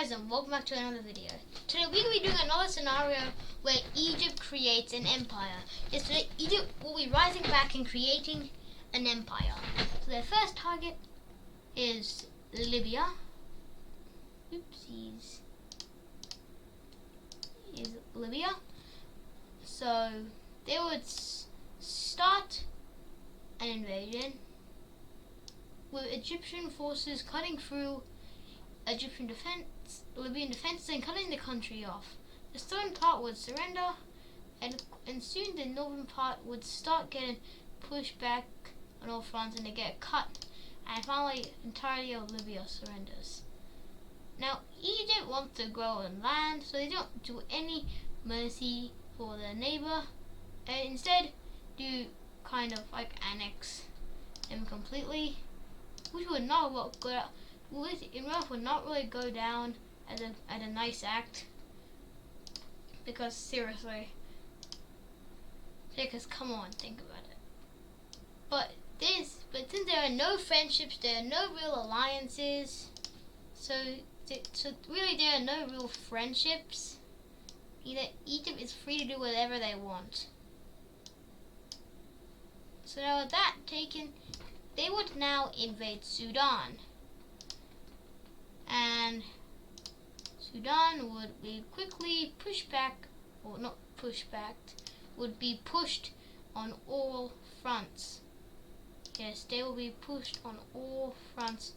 guys, and welcome back to another video. Today we're going to be doing another scenario where Egypt creates an empire. Yes, today Egypt will be rising back and creating an empire. So their first target is Libya. Oopsies. Is Libya. So they would start an invasion with Egyptian forces cutting through Libyan defenses and cutting the country off. The southern part would surrender, and soon the northern part would start getting pushed back on all fronts and they get cut, and finally entirety of Libya surrenders. Now Egypt wants to grow on land, so they don't do any mercy for their neighbor, and instead do kind of like annex them completely, which would not work good. Iraq would not really go down as a nice act, because seriously, because come on, think about it. But since there are no friendships, there are no real alliances, so really there are no real friendships. Egypt is free to do whatever they want. So now with that taken, they would now invade Sudan. And Sudan would be quickly pushed back, or not pushed back, would be pushed on all fronts. Yes, they will be pushed on all fronts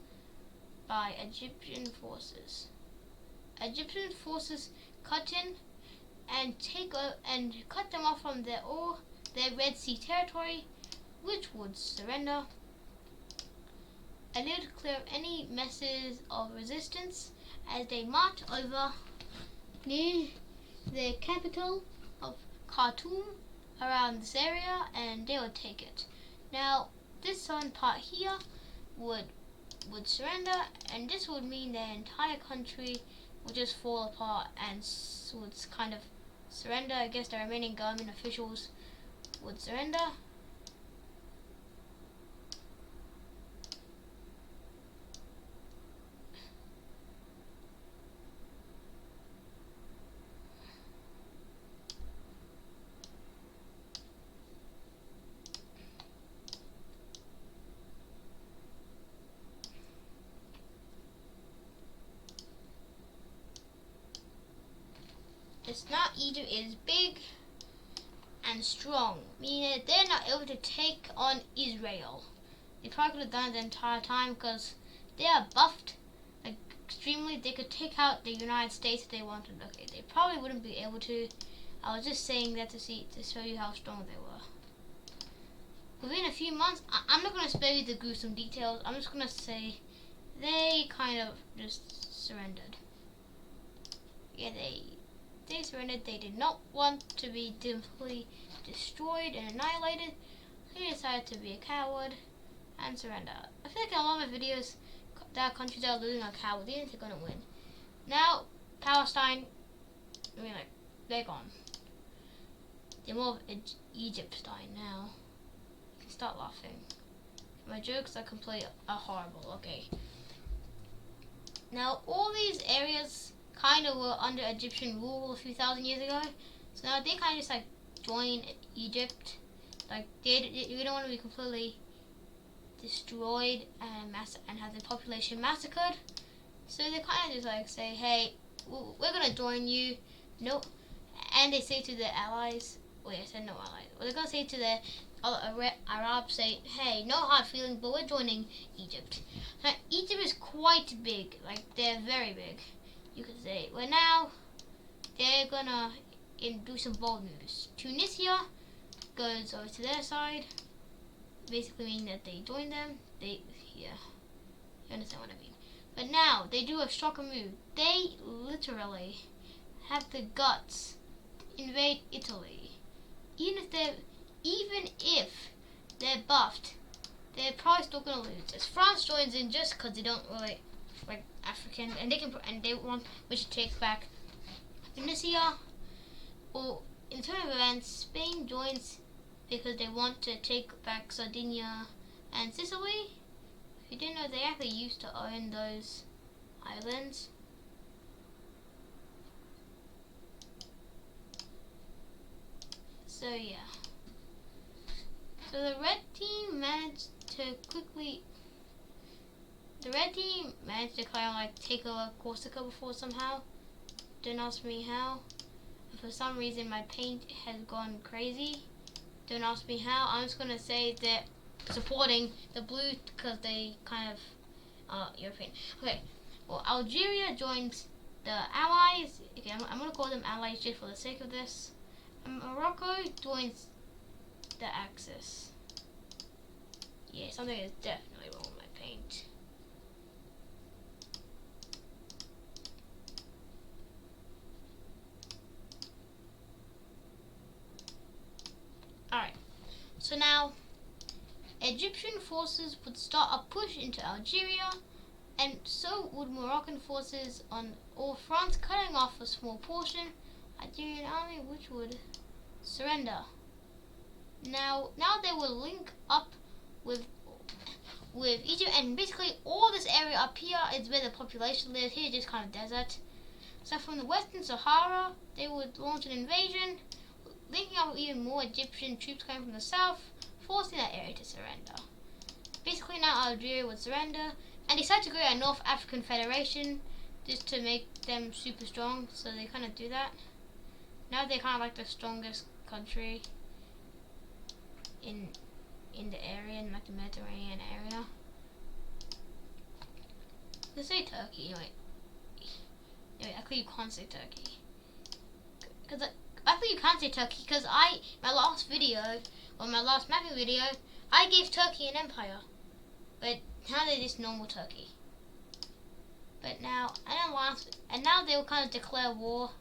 by Egyptian forces. Egyptian forces cut in and cut them off from their Red Sea territory, which would surrender. And they would clear any messes of resistance as they march over near the capital of Khartoum around this area, and they would take it. Now this southern part here would surrender, and this would mean their entire country would just fall apart and would kind of surrender. I guess the remaining government officials would surrender. It's not Egypt, it is big and strong, meaning that they're not able to take on Israel. They probably could have done it the entire time because they are buffed extremely. They could take out the United States if they wanted. Okay, they probably wouldn't be able to. I was just saying that to show you how strong they were. Within a few months, I'm not going to spare you the gruesome details. I'm just going to say they kind of just surrendered. Yeah, they surrendered. They did not want to be completely destroyed and annihilated. They decided to be a coward and surrender. I feel like in a lot of my videos, that countries that are losing are cowards. They think they're gonna win. Now Palestine, I mean, like, they're gone. They're more of Egyptine now. You can start laughing. My jokes are horrible. Okay. Now all these areas kind of were under Egyptian rule a few thousand years ago, so now they kind of just like join Egypt. Like we don't want to be completely destroyed and have the population massacred, so they kind of just like say, hey, we're gonna join you. No, and they say to their allies, wait, I said no allies. Well, they're gonna say to their Arabs, say, hey, no hard feelings, but we're joining Egypt. Now, Egypt is quite big, like they're very big. You could say, well, now they're gonna do some bold moves. Tunisia goes over to their side, basically meaning that they join them. You understand what I mean. But now they do a stronger move. They literally have the guts to invade Italy. Even if they're buffed, they're probably still gonna lose. As France joins in just because they don't really like African, and they want which to take back Tunisia, or in terms of events, Spain joins because they want to take back Sardinia and Sicily. If you didn't know, they actually used to own those islands. So yeah. So the red team managed to quickly. The red team managed to kind of like take over Corsica before somehow. Don't ask me how. For some reason my paint has gone crazy. Don't ask me how. I'm just gonna say that supporting the blue because they kind of European. Okay. Well, Algeria joins the Allies. Okay, I'm gonna call them Allies just for the sake of this. And Morocco joins the Axis. Yeah, something is definitely wrong with my paint. Alright, so now Egyptian forces would start a push into Algeria, and so would Moroccan forces on all fronts, cutting off a small portion. Algerian army which would surrender. Now they will link up with Egypt, and basically all this area up here is where the population lives. Here is just kind of desert. So from the Western Sahara, they would launch an invasion, linking up with even more Egyptian troops coming from the south, forcing that area to surrender. Basically now Algeria would surrender and decide to create a North African Federation just to make them super strong, so they kind of do that. Now they're kind of like the strongest country in the area, in like the Mediterranean area. Let's say Turkey, actually you can't say Turkey. Actually you can't say Turkey because my last video, or my last mapping video, I gave Turkey an empire. But now they're just normal Turkey. But now, and now they will kind of declare war.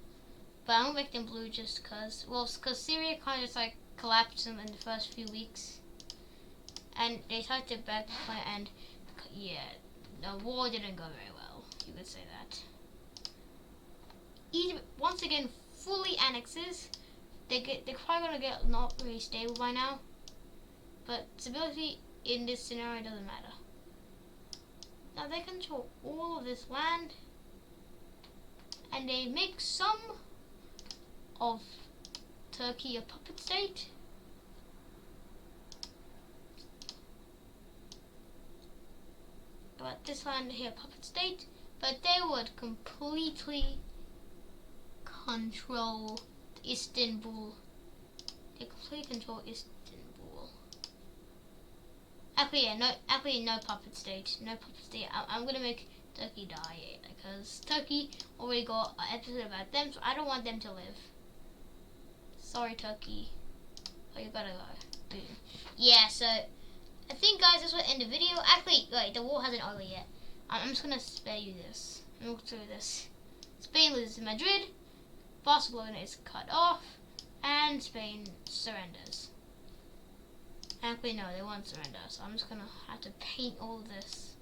But I'm gonna make them blue just cause Syria kind of just like collapsed in the first few weeks. And they tried to back and yeah, the war didn't go very well. You could say that. Egypt once again fully annexes. They're probably gonna get not really stable by now. But stability in this scenario doesn't matter. Now they control all of this land, and they make some of Turkey a puppet state. But this land here, puppet state, but they would completely control Istanbul. They completely control Istanbul. Actually, yeah, no puppet state. No puppet state. I'm gonna make Turkey die because Turkey already got an episode about them, so I don't want them to live. Sorry, Turkey. Oh, you gotta go. Boom. Yeah, so I think, guys, this will end the video. Actually, wait, the war hasn't over yet. I'm just gonna spare you this. Look through this. Spain loses Madrid. Barcelona is cut off, and Spain surrenders. Actually, no, they won't surrender, so I'm just gonna have to paint all this.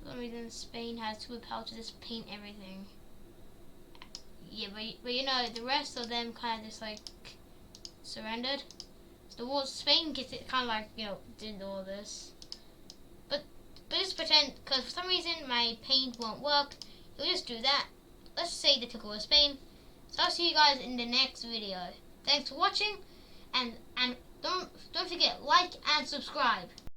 For some reason, Spain has superpower to just paint everything. Yeah, but you know, the rest of them kind of just like surrendered. So the war, Spain gets it kind of like, you know, did all this. But just pretend, because for some reason my paint won't work, you'll just do that. Let's say they took over Spain. So I'll see you guys in the next video. Thanks for watching, and don't forget, like and subscribe.